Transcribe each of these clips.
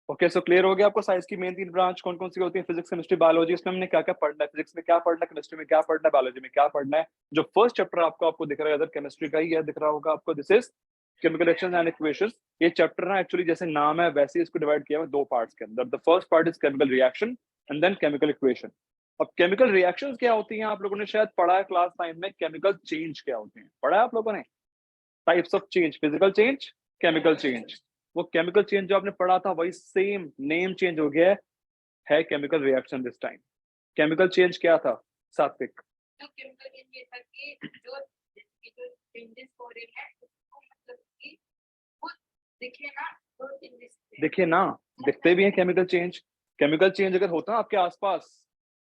Okay, so clear हो गया आपको साइंस की मेन 3 ब्रांच कौन कौन सी होती है? Physics, chemistry, biology. इसमें हमने क्या क्या पढ़ना है, फिजिक्स में क्या पढ़ना है, केमिस्ट्री में क्या पढ़ना है, बायोलॉजी में क्या पढ़ना है। जो फर्स्ट चैप्टर आपको दिख रहा है, अगर केमिस्ट्री का ही है, दिख रहा होगा आपको, this is chemical reactions and equations. ये चैप्टर ना एक्चुअली जैसे नाम है वैसे ही इसको डिवाइड किया हुआ 2 पार्ट्स के अंदर। The first part is chemical reaction and then chemical equation. अब केमिकल रिएक्शंस क्या होती हैं, आप लोगों ने शायद पढ़ा है क्लास 9 में। केमिकल चेंज क्या होते हैं पढ़ा है आप लोगों ने? Types of change, physical change, chemical change. वो केमिकल चेंज जो आपने पढ़ा था वही सेम नेम चेंज हो गया है chemical reaction this time. Chemical change क्या था सात्विक? तो केमिकल चेंज ये था कि जो चेंजेस हो रहे हैं उसको मतलब कि वो दिखे ना, तो चेंजेस दिखे ना, दिखते भी हैं केमिकल चेंज। केमिकल चेंज अगर होता है आपके आसपास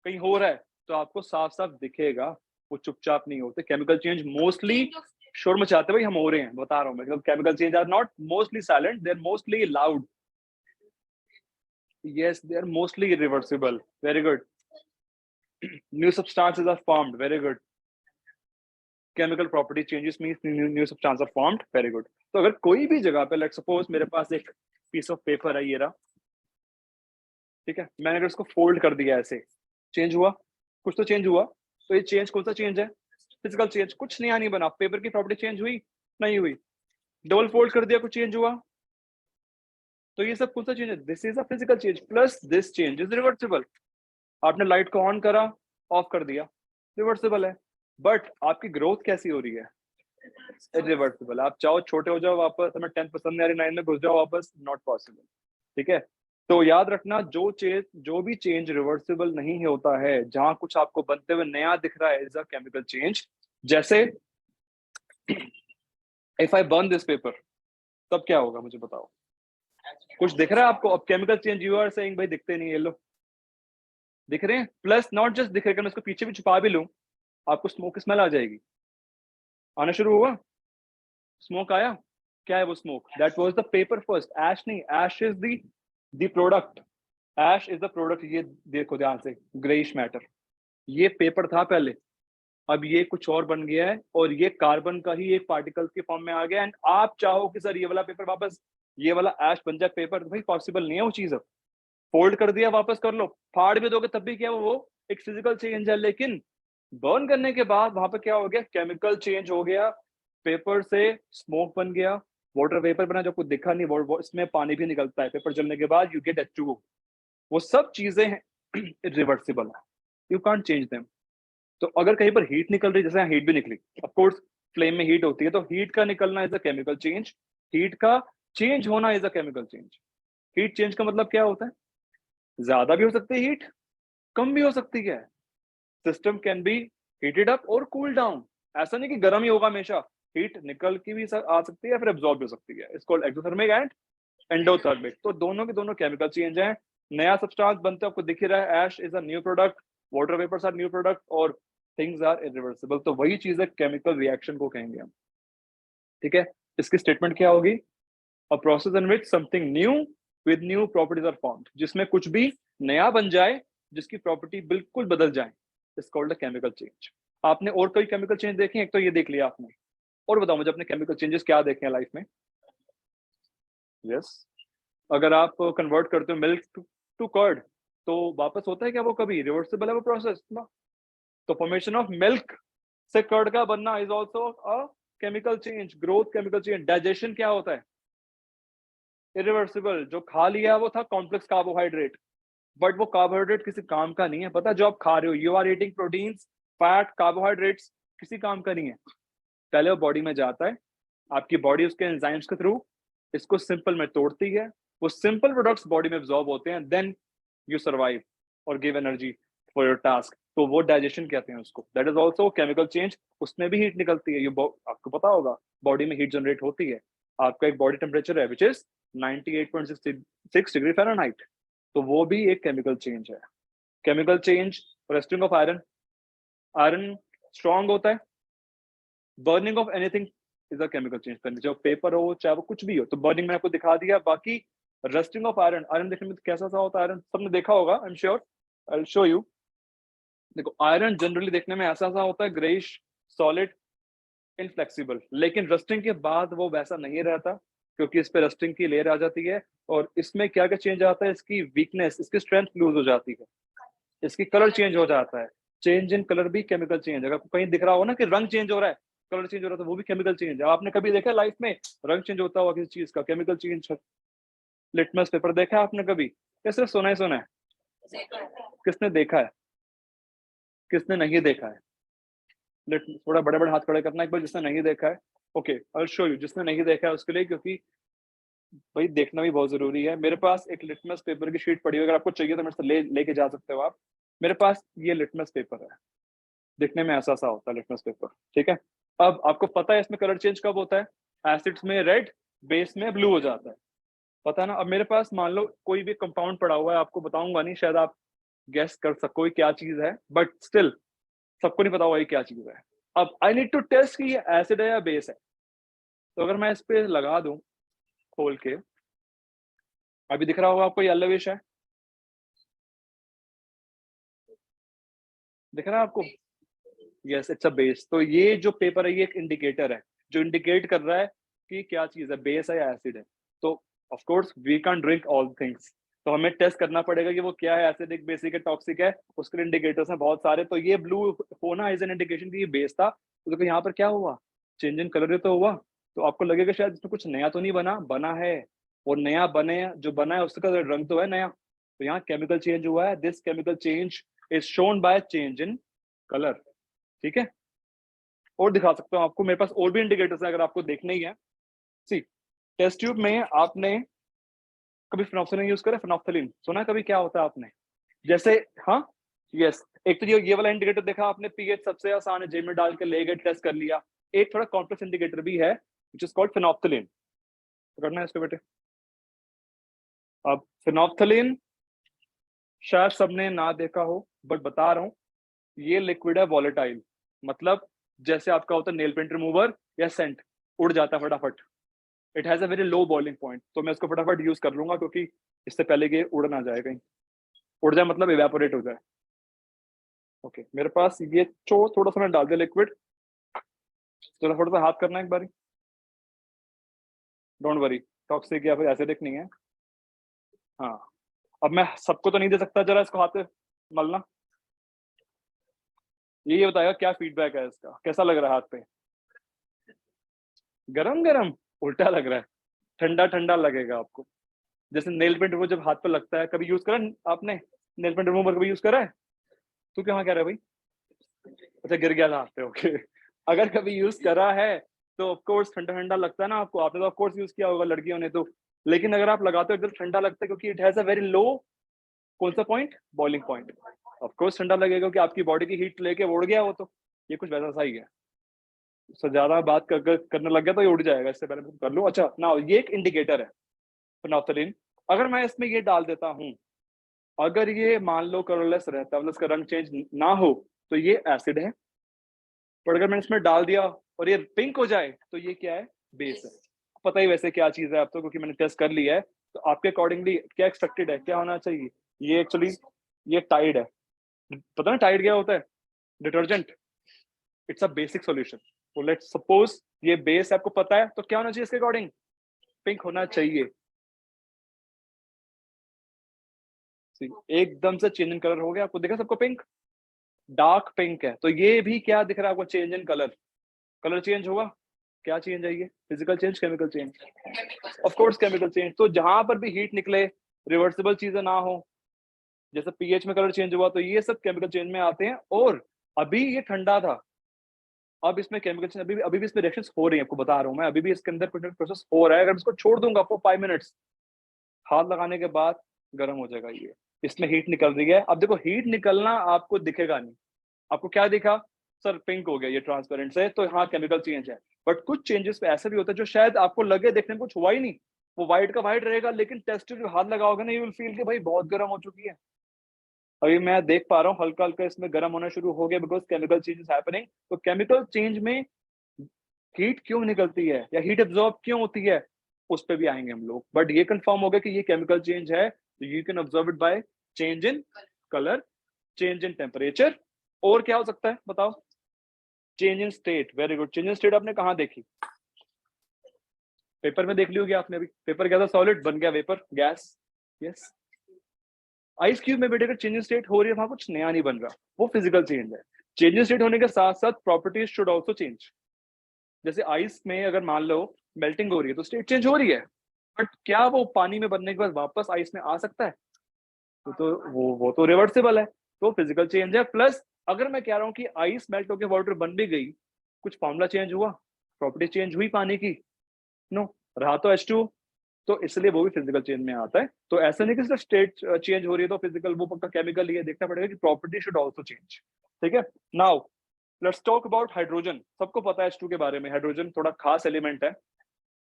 कहीं हो रहा है तो आपको साफ साफ दिखेगा, वो चुपचाप नहीं होते। केमिकल चेंज मोस्टली शोर मचाते भाई हम हो रहे हैं, बता रहा हूँ मैं। Chemical change are not mostly silent, they are mostly loud. yes, they are mostly irreversible. Very good. New substances are formed. Very good. Chemical property changes means new substances are formed. Very good. तो अगर कोई भी जगह पे, let's suppose मेरे पास एक piece of paper है, ये रहा, ठीक है, मैंने अगर इसको फोल्ड कर दिया ऐसे, चेंज हुआ? कुछ तो चेंज हुआ। तो ये चेंज कौन सा चेंज है? Physical change. कुछ नया नहीं बना, पेपर की प्रॉपर्टी चेंज हुई नहीं हुई। डबल फोल्ड कर दिया, कुछ चेंज हुआ। तो ये सब कौन सा चेंज है? This is a physical change plus this change is reversible. आपने लाइट को ऑन करा, ऑफ कर दिया, रिवर्सिबल है। बट आपकी ग्रोथ कैसी हो रही है? इरिवर्सिबल। आप चाहो छोटे हो जाओ वापस, हमें 10 पसंद नहीं आ रही 9 में घुस जाओ वापस, नॉट पॉसिबल। ठीक है, तो याद रखना जो भी चेंज रिवर्सिबल नहीं होता है, जहां कुछ आपको बनते हुए नया दिख रहा है, इज अ केमिकल चेंज। जैसे if I burn this paper, तब क्या होगा मुझे बताओ? कुछ दिख रहा है आपको? अब chemical change, you are saying भाई दिखते नहीं, ये लो दिख रहे हैं। प्लस नॉट जस्ट दिख रहे, मैं इसको पीछे भी छुपा भी लूं, आपको स्मोक स्मेल आ जाएगी। आना शुरू हुआ, स्मोक आया। क्या है वो smoke? That was the paper first. Ash नहीं, ash is the product. Ash is the product. ये देखो ध्यान से, ग्रेइश मैटर, ये पेपर था पहले, अब ये कुछ और बन गया है, और ये कार्बन का ही एक पार्टिकल के फॉर्म में आ गया। एंड आप चाहो कि सर ये वाला पेपर वापस, ये वाला ऐश बन जाए पेपर, तो भाई पॉसिबल नहीं है वो चीज। अब फोल्ड कर दिया, वापस कर लो, फाड़ भी दोगे तब भी क्या वो एक फिजिकल चेंज है। लेकिन बर्न करने के बाद वहां पर क्या हो गया? केमिकल चेंज हो गया। पेपर से स्मोक बन गया, वाटर वेपर बना जो कुछ दिखा नहीं, इसमें पानी भी निकलता है। पेपर जलने के बाद यू गेट H2O। वो सब चीजें हैं रिवर्सिबल है, यू कांट चेंज देम। तो अगर कहीं पर हीट निकल रही, जैसे हीट भी निकली, ऑफ कोर्स फ्लेम में हीट होती है, तो हीट का निकलना is a chemical change. Heat का चेंज होना is a chemical change. Heat change का मतलब क्या होता है? ज्यादा भी हो सकती है हीट, कम भी हो सकती है। System can be heated up और कूल डाउन। ऐसा नहीं कि गर्म ही होगा हमेशा, हीट निकल की भी आ सकती है, फिर एब्जॉर्ब हो सकती है। इसको एक्सोथर्मिक एंड एंडोथर्मिक। तो दोनों के दोनों केमिकल चेंज हैं। नया सब्सटेंस बनता है, आपको दिख ही रहा है, ash is a new product, water vapours are new product, और थिंग्स आर इरिवर्सिबल। तो वही चीज है, केमिकल रिएक्शन को कहेंगे हम। ठीक है, इसकी स्टेटमेंट क्या होगी? A process in which something new with new properties are formed. जिसमें कुछ भी नया बन जाए, जिसकी प्रॉपर्टी बिल्कुल बदल जाए, is called a chemical change. आपने और कोई केमिकल चेंज देखे? एक तो ये देख लिया आपने, और बताओ मुझे अपने केमिकल चेंजेस क्या देखे हैं लाइफ में? यस, अगर आप कन्वर्ट करते हो मिल्क टू कर्ड, तो वापस होता है क्या वो कभी? रिवर्सिबल है वो प्रोसेस ना। तो फॉर्मेशन ऑफ मिल्क से कर्ड का बनना is also a chemical change. Growth chemical change. Digestion क्या होता है? इरिवर्सिबल। जो खा लिया वो था कॉम्प्लेक्स कार्बोहाइड्रेट, बट वो कार्बोहाइड्रेट किसी काम का नहीं है। पता है, जो आप खा रहे हो, you are eating proteins, fat, carbohydrates, किसी काम का नहीं है। पहले वो बॉडी में जाता है, आपकी बॉडी उसके एंजाइम्स के थ्रू इसको सिंपल में तोड़ती है, वो सिंपल प्रोडक्ट्स बॉडी में एब्जॉर्ब होते हैं, देन यू सर्वाइव और give energy for your task. तो वो डाइजेशन कहते हैं उसको। That is also chemical change. उसमें भी हीट निकलती है, आपको पता होगा बॉडी में हीट जनरेट होती है। आपका एक बॉडी टेम्परेचर है विच इज 98.6 डिग्री फ़ारेनहाइट, तो वो भी एक केमिकल चेंज है। Chemical change, resting of iron, iron strong होता है। Burning of anything is a chemical change. करनी चाहे पेपर हो चाहे वो कुछ भी हो, तो बर्निंग मैंने आपको दिखा दिया। बाकी रस्टिंग ऑफ आयरन, आयरन देखने में कैसा सा होता है? आयरन सबने देखा होगा, आई am sure, I will show you. देखो, आयरन जनरली देखने में ऐसा सा होता है, ग्रेइश, सॉलिड, इनफ्लेक्सिबल। लेकिन रस्टिंग के बाद वो वैसा नहीं रहता, क्योंकि इस पे रस्टिंग की लेयर आ जाती है, और इसमें क्या क्या चेंज आता है, इसकी वीकनेस, इसकी स्ट्रेंथ लूज हो जाती है, इसकी कलर चेंज हो जाता है। चेंज इन कलर भी केमिकल चेंज, अगर आपको कहीं दिख रहा हो ना कि रंग चेंज हो रहा है, कलर चेंज हो रहा है, तो वो भी केमिकल चेंज है। आपने कभी देखा लाइफ में रंग चेंज होता हुआ किसी चीज का, केमिकल चेंज? लिटमस पेपर देखा है आपने कभी? या सिर्फ सुना ही सुना है? किसने देखा है, किसने नहीं देखा है? थोड़ा बड़े बड़े हाथ खड़े करना एक बार जिसने नहीं देखा है। ओके, आई शो यू जिसने नहीं देखा है उसके लिए, क्योंकि भाई देखना भी बहुत जरूरी है। मेरे पास एक लिटमस पेपर की शीट पड़ी है, अगर आपको चाहिए तो मेरे से लेके जा सकते हो आप। मेरे पास ये लिटमस पेपर है, दिखने में ऐसा सा होता है लिटमस पेपर, ठीक है। अब आपको पता है इसमें कलर चेंज कब होता है? एसिड्स में रेड, बेस में ब्लू हो जाता है, पता है ना। अब मेरे पास मान लो कोई भी कंपाउंड पड़ा हुआ है, आपको बताऊंगा नहीं, शायद आप गेस कर सको ये क्या चीज है, बट स्टिल सबको नहीं पता हुआ ये क्या चीज है। अब आई नीड टू टेस्ट कि ये एसिड है या बेस है। तो अगर मैं इस पे लगा दूं खोल के, अभी दिख रहा होगा आपको येलोविश है, दिख रहा है आपको? Yes, it's a base. तो ये जो पेपर है ये एक इंडिकेटर है, जो इंडिकेट कर रहा है कि क्या चीज है, बेस है या एसिड है। तो of course we can drink all things, तो हमें टेस्ट करना पड़ेगा कि वो क्या है, एसिडिक, बेसिक है, टॉक्सिक है। उसके इंडिकेटर्स हैं बहुत सारे। तो ये ब्लू होना इज एन इंडिकेशन कि ये बेस था। तो देखो यहाँ पर क्या हुआ, चेंज इन कलर तो हुआ। तो आपको लगेगा शायद इसमें कुछ नया तो नहीं बना, बना है। और नया बने जो बना है उसका रंग तो है नया। तो यहाँ केमिकल चेंज हुआ है। This chemical change is shown by change in colour, ठीक है। और दिखा सकता हूँ आपको, मेरे पास और भी इंडिकेटर्स है अगर आपको देखने ही है। सी, टेस्ट ट्यूब में आपने कभी फिनोक्सिलिन यूज करा? फिनोक्सिलिन सुना है कभी, क्या होता है आपने? जैसे, हाँ, यस। एक तो ये वाला इंडिकेटर देखा आपने, पीएच सबसे आसान है, जेल में डाल के ले गए, टेस्ट कर लिया। एक थोड़ा कॉम्प्लेक्स इंडिकेटर भी है विच इज कॉल्ड फिनोक्सिलिन। करना है इसको बेटे। अब फिनोक्सिलिन शायद सबने ना देखा हो, बट बता रहा हूँ, ये लिक्विड है वॉलेटाइल। मतलब जैसे आपका होता है नेल पेंट रिमूवर या सेंट, उड़ जाता है फटाफट। It has a very low boiling point. तो मैं इसको फटाफट यूज कर लूंगा, क्योंकि इससे पहले कि उड़ ना जाए कहीं। उड़ जाए मतलब इवेपोरेट हो जाए। ओके, मेरे पास ये थोड़ा सा मैं डाल दिया लिक्विड। थोड़ा थोड़ा सा हाथ करना एक बारी, डोंट वरी, टॉक्सिक या फिर एसिडिक नहीं है। हाँ, अब मैं सबको तो नहीं दे सकता, जरा इसको हाथ पे मलना। ये बताएगा क्या फीडबैक है इसका, कैसा लग रहा है हाथ पे? गरम गरम? उल्टा लग रहा है, ठंडा ठंडा लगेगा आपको। जैसे नेल पेंट वो जब हाथ पे लगता है, कभी यूज करा आपने नेल पेंट रिमूवर? कभी यूज करा है? तू क्या कह रहा है भाई? अच्छा, गिर गया था हाथ पे, ओके। अगर कभी यूज करा है तो ऑफ कोर्स ठंडा ठंडा लगता है ना आपको, आपने तो ऑफ कोर्स यूज किया होगा, लड़कियों ने तो। लेकिन अगर आप लगाते हो एकदम ठंडा लगता है, क्योंकि it has a very low, कौन सा point, boiling point. Of course ठंडा लगेगा, क्योंकि आपकी बॉडी की हीट लेके उड़ गया वो तो। ये कुछ वैसा सा ही है। उससे ज्यादा बात करने लग गया तो ये उड़ जाएगा, इससे पहले मैं कर लूं। अच्छा ना, ये एक इंडिकेटर है फिनोल्फ्थालीन। अगर मैं इसमें ये डाल देता हूँ, अगर ये मान लो कलरलेस रहता है, मतलब इसका रंग चेंज ना हो, तो ये एसिड है। पर अगर मैंने इसमें डाल दिया और ये पिंक हो जाए, तो ये क्या है, बेस है। पता ही वैसे क्या चीज है आप तो, क्योंकि मैंने टेस्ट कर लिया है। तो आपके अकॉर्डिंगली क्या एक्सपेक्टेड है, क्या होना चाहिए? ये एक्चुअली ये टाइड है। पता ना टाइड क्या होता है? Detergent. It's a basic solution. तो लेट्स सपोज ये बेस आपको पता है, तो क्या होना चाहिए इसके अकॉर्डिंग? पिंक होना चाहिए। एकदम से चेंज इन कलर हो गया, आपको दिखा सबको पिंक, डार्क पिंक है। तो ये भी क्या दिख रहा है आपको, change in colour. Colour change होगा, क्या चेंज है ये? Physical change, chemical change? Of course chemical change. तो जहां पर भी हीट निकले, रिवर्सिबल चीजें ना हो, जैसे पीएच में कलर चेंज हुआ, तो ये सब केमिकल चेंज में आते हैं। और अभी ये ठंडा था, अब इसमें केमिकल चेंज अभी भी इसमें रिएक्शंस हो रही है, आपको बता रहा हूं मैं। अभी भी इसके अंदर प्रोसेस हो रहा है। अगर इसको छोड़ दूंगा फॉर 5 मिनट्स, हाथ लगाने के बाद गर्म हो जाएगा ये। इसमें हीट निकल रही है। अब देखो, हीट निकलना आपको दिखेगा नहीं। आपको क्या दिखा? सर पिंक हो गया ये ट्रांसपेरेंट से, तो हाँ केमिकल चेंज है। बट कुछ चेंजेस ऐसे भी होते हैं जो शायद आपको लगे देखने में कुछ हुआ ही नहीं, वो व्हाइट का व्हाइट रहेगा, लेकिन टेस्ट जो हाथ लगाओगे ना, यू विल फील कि भाई बहुत गर्म हो चुकी है। अभी मैं देख पा रहा हूँ हल्का हल्का इसमें गर्म होना शुरू हो गया, because chemical change is happening. तो केमिकल चेंज में हीट क्यों निकलती है या हीट एब्जॉर्ब क्यों होती है, उस पर भी आएंगे हम लोग। बट ये कंफर्म हो गया कि ये केमिकल चेंज है। तो you can observe it by change in colour, change in temperature. और क्या हो सकता है बताओ? Change in state. Very good, change in state आपने कहाँ देखी? पेपर में देख ली होगी आपने अभी, पेपर क्या था, सॉलिड बन गया vapour, gas. Yes, ice cube में बेटे अगर चेंज स्टेट हो रही है, वहां कुछ नया नहीं बन रहा, वो फिजिकल चेंज है। चेंज स्टेट होने के साथ साथ प्रॉपर्टीज शुड ऑल्सो चेंज। जैसे आइस में अगर मान लो मेल्टिंग हो रही है तो स्टेट चेंज हो रही है, बट क्या वो पानी में बनने के बाद वापस आइस में आ सकता है? तो वो तो रिवर्सिबल है, तो फिजिकल चेंज है। प्लस अगर मैं कह रहा हूँ कि आइस मेल्ट होकर वाटर बन भी गई, कुछ फॉर्मूला चेंज हुआ, प्रॉपर्टी चेंज हुई पानी की? नो, रहा तो H2, तो इसलिए वो भी फिजिकल चेंज में आता है। तो ऐसा नहीं कि सिर्फ स्टेट चेंज हो रही है तो फिजिकल, वो पक्का केमिकल ही है, देखना पड़ेगा कि प्रॉपर्टी शुड ऑल्सो चेंज। ठीक है, now let's talk about hydrogen. सबको पता है H2 के बारे में, हाइड्रोजन थोड़ा खास एलिमेंट है,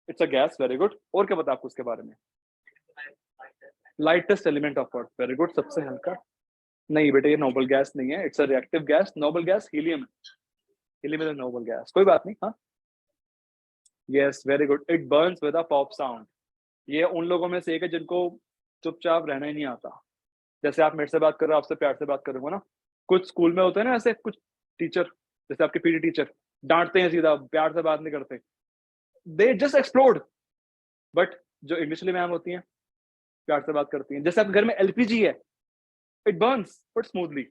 it's a gas, very good. और क्या पता आपको उसके बारे में? Lightest element of earth, very good, सबसे हल्का। नहीं बेटे, ये नोबल गैस नहीं है, it's a reactive gas. Noble gas helium है, helium is a noble gas, कोई बात नहीं। हाँ, yes, very good, it burns with a pop sound. ये उन लोगों में से एक है जिनको चुपचाप रहना ही नहीं आता। जैसे आप मेरे से बात कर रहे हो, आपसे प्यार से बात करूंगा ना, कुछ स्कूल में होते हैं ना ऐसे कुछ टीचर, जैसे आपके पीटी टीचर डांटते हैं सीधा, प्यार से बात नहीं करते, दे जस्ट एक्सप्लोड। बट जो इंग्लिश वाली मैम होती हैं, प्यार से बात करती हैं। जैसे आप घर में एलपीजी है, it Burns but smoothly,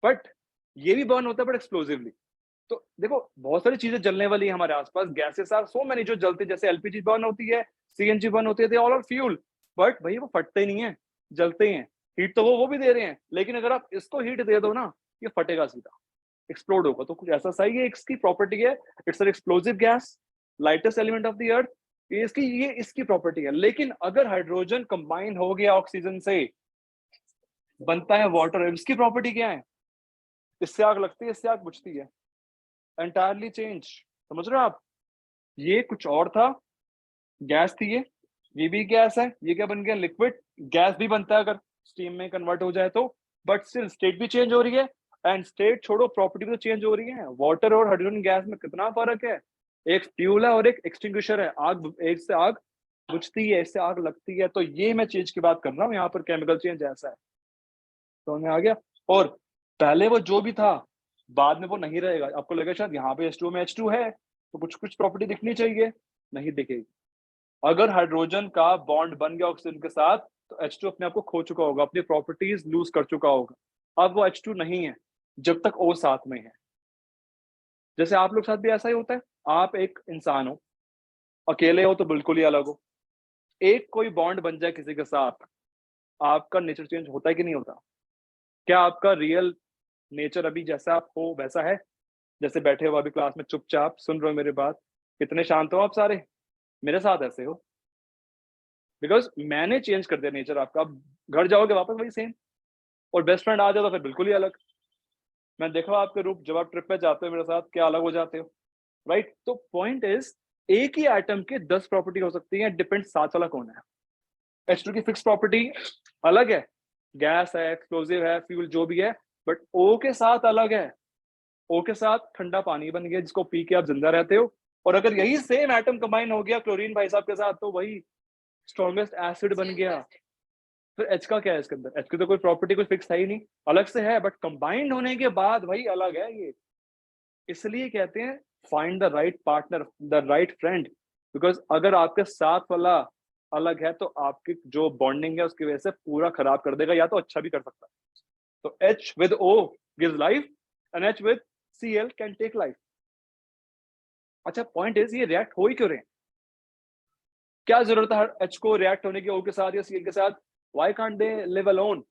but ये भी बर्न होता है बट एक्सप्लोसिवली। तो देखो बहुत सारी चीजें जलने वाली है हमारे आसपास, गैसेस आर सो मेनी जो जलती, जैसे एलपीजी बर्न होती है, सीएनजी बर्न होती है, they all are fuel, but भाई वो फटते ही नहीं है, जलते हैं। हीट तो वो भी दे रहे हैं, लेकिन अगर आप इसको हीट दे दो ना, ये फटेगा सीधा, एक्सप्लोड होगा। तो कुछ ऐसा सही है, इसकी प्रॉपर्टी है, it's an explosive gas, lightest element of the earth, ये इसकी प्रॉपर्टी है। लेकिन अगर हाइड्रोजन कंबाइन हो गया ऑक्सीजन से, बनता है वाटर, इसकी प्रॉपर्टी क्या है? इससे आग लगती है, इससे आग बुझती है, एंटायरली चेंज। समझ रहे हो आप? ये कुछ और था, गैस थी ये भी गैस है, ये क्या बन गया? लिक्विड। गैस भी बनता है अगर स्टीम में कन्वर्ट हो जाए तो, बट स्टिल स्टेट भी चेंज हो रही है। एंड स्टेट छोड़ो, प्रॉपर्टी भी तो चेंज हो रही है। वाटर और हाइड्रोजन गैस में कितना फर्क है? एक फ्यूल है और एक एक्सटिंग्विशर है, आग, एक से आग बुझती है, इससे आग लगती है। तो ये मैं चेंज की बात कर रहा हूँ, यहाँ पर केमिकल चेंज ऐसा है। तो हमें आ गया। और पहले वो जो भी था, बाद में वो नहीं रहेगा। आपको लगेगा शायद यहाँ पे H2 में H2 है तो कुछ कुछ प्रॉपर्टी दिखनी चाहिए, नहीं दिखेगी। अगर हाइड्रोजन का बॉन्ड बन गया ऑक्सीजन के साथ, तो H2 अपने आप को खो चुका होगा, अपनी प्रॉपर्टीज लूज कर चुका होगा। अब वो H2 नहीं है जब तक O साथ में है। जैसे आप लोग साथ भी ऐसा ही होता है, आप एक इंसान हो, अकेले हो तो बिल्कुल ही अलग हो, एक कोई बॉन्ड बन जाए किसी के साथ, आपका नेचर चेंज होता है कि नहीं होता? क्या आपका रियल नेचर अभी जैसा आप हो वैसा है? जैसे बैठे हो अभी क्लास में चुपचाप सुन रहे हो मेरी बात, कितने शांत हो आप सारे, मेरे साथ ऐसे हो, बिकॉज मैंने चेंज कर दिया नेचर आपका। अब घर जाओगे वापस वही सेम, और बेस्ट फ्रेंड आ जाए तो फिर बिल्कुल ही अलग। मैं देखा आपके रूप जब आप ट्रिप पे जाते हो मेरे साथ, क्या अलग हो जाते हो, राइट? तो पॉइंट इज, एक ही एटम के 10 प्रॉपर्टी हो सकती है, डिपेंड साथ वाला कौन है। H2 की फिक्स प्रॉपर्टी अलग है, गैस है, एक्सप्लोसिव है, फ्यूल जो भी है, बट O के साथ अलग है। O के साथ ठंडा पानी बन गया जिसको पी के आप जिंदा रहते हो। और अगर यही सेम एटम कंबाइन हो गया क्लोरीन भाई साहब के साथ, तो वही स्ट्रॉन्गेस्ट एसिड बन गया। फिर H का क्या है इसके अंदर? H की तो कोई प्रॉपर्टी कोई फिक्स है ही नहीं, अलग से है, बट कंबाइंड होने के बाद वही अलग है ये। इसलिए कहते हैं find the right partner, the right friend, because अगर आपके साथ वाला अलग है तो आपकी जो बॉन्डिंग है उसकी वजह से पूरा खराब कर देगा, या तो अच्छा भी कर सकता है। तो H with O gives life and H with Cl can take life। अच्छा, पॉइंट इज ये रिएक्ट हो ही क्यों रहे हैं? क्या जरूरत है H को रिएक्ट होने की O के साथ या Cl के साथ? Why can't they live alone?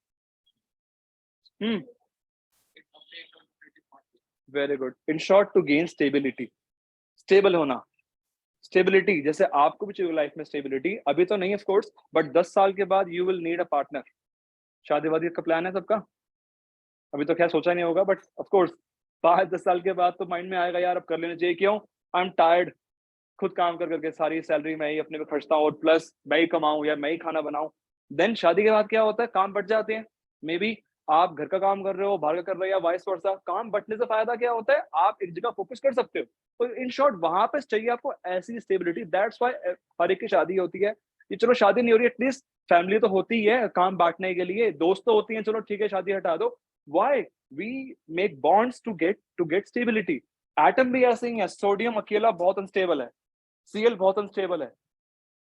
Very good. In short, to gain stability, stable होना, स्टेबिलिटी। जैसे आपको भी चाहिए लाइफ में स्टेबिलिटी, अभी तो नहीं ऑफ कोर्स, बट 10 साल के बाद you will need a partner. शादी वादी का प्लान है सबका? अभी तो खैर सोचा नहीं होगा, बट ऑफ कोर्स 5-10 साल के बाद तो माइंड में आएगा यार अब कर लेना चाहिए। क्यों? आई एम टायर्ड, खुद काम कर करके सारी सैलरी मैं ही अपने पे खर्चता हूँ, और प्लस मैं ही कमाऊं या मैं ही खाना बनाऊं। देन शादी के बाद क्या होता है, काम बढ़ जाते हैं। मे बी आप घर का काम कर रहे हो, बाहर का कर रहे हो, या वाइस वर्सा। काम बढ़ने से फायदा क्या होता है, आप एक जगह फोकस कर सकते हो। तो इन शॉर्ट वहां पे चाहिए आपको ऐसी स्टेबिलिटी। दैट्स व्हाई हर एक की शादी होती है। ये चलो शादी नहीं हो रही, एटलीस्ट फैमिली तो होती ही है काम बांटने के लिए, दोस्त तो होती हैं, चलो ठीक है शादी हटा दो। Why we make bonds to get stability. Atom भी ऐसे ही है, सोडियम अकेला बहुत अनस्टेबल है, Cl बहुत अनस्टेबल है,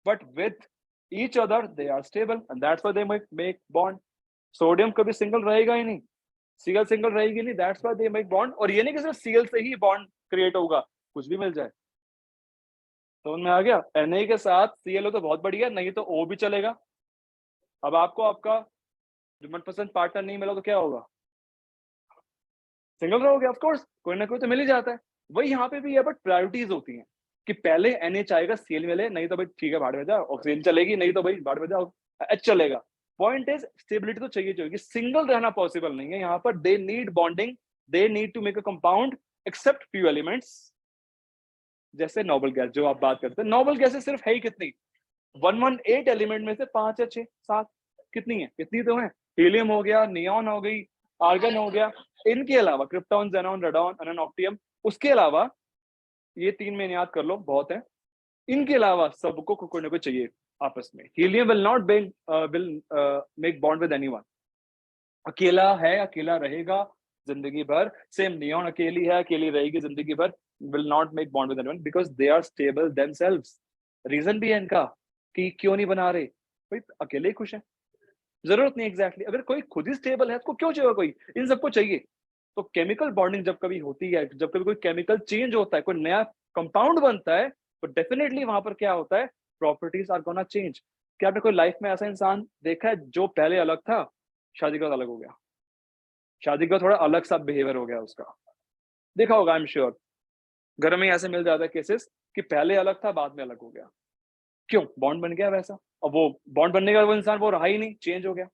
but with each other they are stable and that's why they make bond. सोडियम कभी सिंगल रहेगा ही नहीं, Cl सिंगल रहेगी नहीं, that's why they make bond. और ये नहीं कि सिर्फ Cl से ही बॉन्ड क्रिएट होगा, कुछ भी मिल जाए. समझ में आ गया? Na के साथ Cl हो तो बहुत बढ़िया, नहीं तो O भी चलेगा. अब आपको आपका जो मनपसंद पार्टनर नहीं मिला तो क्या होगा? सिंगल रहोगे. ऑफ कोर्स कोई ना कोई तो मिल ही जाता है. वही यहाँ पे भी है, बट प्रायोरिटीज होती हैं कि पहले NH आएगा, Cl मिले, नहीं तो भाई ठीक है भाड़ में जाओ. ऑक्सीजन चलेगी, नहीं तो भाई भाड़ में जाओ, H चलेगा. पॉइंट इज स्टेबिलिटी तो चाहिए चाहिए. सिंगल रहना पॉसिबल नहीं है यहाँ पर. They need bonding, they need to make a compound except few elements. जैसे नोबल गैस जो आप बात करते हैं, नोबल गैसेस सिर्फ है ही कितनी? 118 एलिमेंट में से 5 या 6 7 कितनी है? कितनी तो है. हीलियम हो गया, नियॉन हो गई, आर्गन हो गया. इनके अलावा क्रिप्टॉन, जेनॉन, रेडॉन, अनन, ऑक्टियम, उसके अलावा ये 3 में याद कर लो, बहुत है. इनके अलावा सबको कोई ना कोई चाहिए आपस में. Helium will not make bond with anyone. अकेला है, अकेला रहेगा जिंदगी भर. सेम नियॉन अकेली है, अकेली रहेगी जिंदगी भर. Will not make bond with anyone because they are stable themselves. Reason भी है इनका कि क्यों नहीं बना रहे. भाई अकेले ही खुश है, जरूरत नहीं. एग्जैक्टली अगर कोई खुद ही स्टेबल है, उसको क्यों चाहिए कोई? इन सबको चाहिए. तो केमिकल बॉन्डिंग जब कभी होती है, जब कभी कोई केमिकल चेंज होता है, कोई नया कंपाउंड बनता है, तो डेफिनेटली वहां पर क्या होता है? Properties are gonna change. क्या आपने कोई लाइफ में ऐसा इंसान देखा है जो पहले अलग था, शादी के बाद अलग हो गया? शादी के बाद थोड़ा अलग सा बिहेवियर हो गया उसका. देखा होगा, आई एम श्योर. घर में ऐसे मिल जाता है केसेस कि पहले अलग था, बाद में अलग हो गया. क्यों? बॉन्ड बन गया वैसा. अब वो बॉन्ड बनने का वो इंसान वो रहा ही नहीं, चेंज हो गया.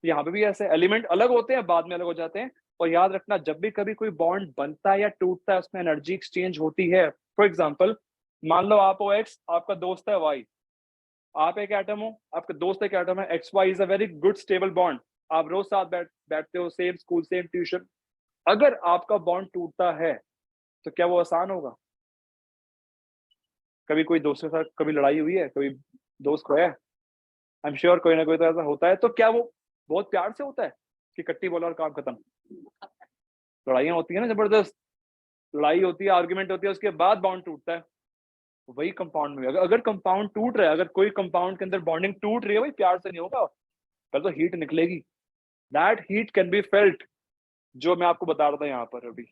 यहाँ पे भी ऐसे एलिमेंट अलग होते हैं, बाद में अलग हो जाते हैं. और याद रखना, जब भी कभी कोई बॉन्ड बनता है या टूटता है, उसमें एनर्जी एक्सचेंज होती है. फॉर एग्जाम्पल, मान लो आप हो X, आपका दोस्त है Y. आप एक एटम हो, आपका दोस्त एक एटम है. XY is a very good stable bond. आप रोज साथ बैठते हो, सेम स्कूल, सेम ट्यूशन. अगर आपका बॉन्ड टूटता है तो क्या वो आसान होगा? कभी कोई दोस्त के साथ कभी लड़ाई हुई है? कभी दोस्त खोया है? आई एम श्योर कोई ना कोई तो ऐसा होता है. तो क्या वो बहुत प्यार से होता है कि कट्टी बोला और काम खत्म? लड़ाइयाँ होती है ना, जबरदस्त लड़ाई होती है, आर्गुमेंट होती है, उसके बाद बॉन्ड टूटता है. वही कंपाउंड में अगर कंपाउंड टूट रहा है, अगर कोई कंपाउंड के अंदर बॉन्डिंग टूट रही है, वही प्यार से नहीं होगा. पहले तो हीट निकलेगी. That heat can be felt. जो मैं आपको बता रहा था यहाँ पर अभी,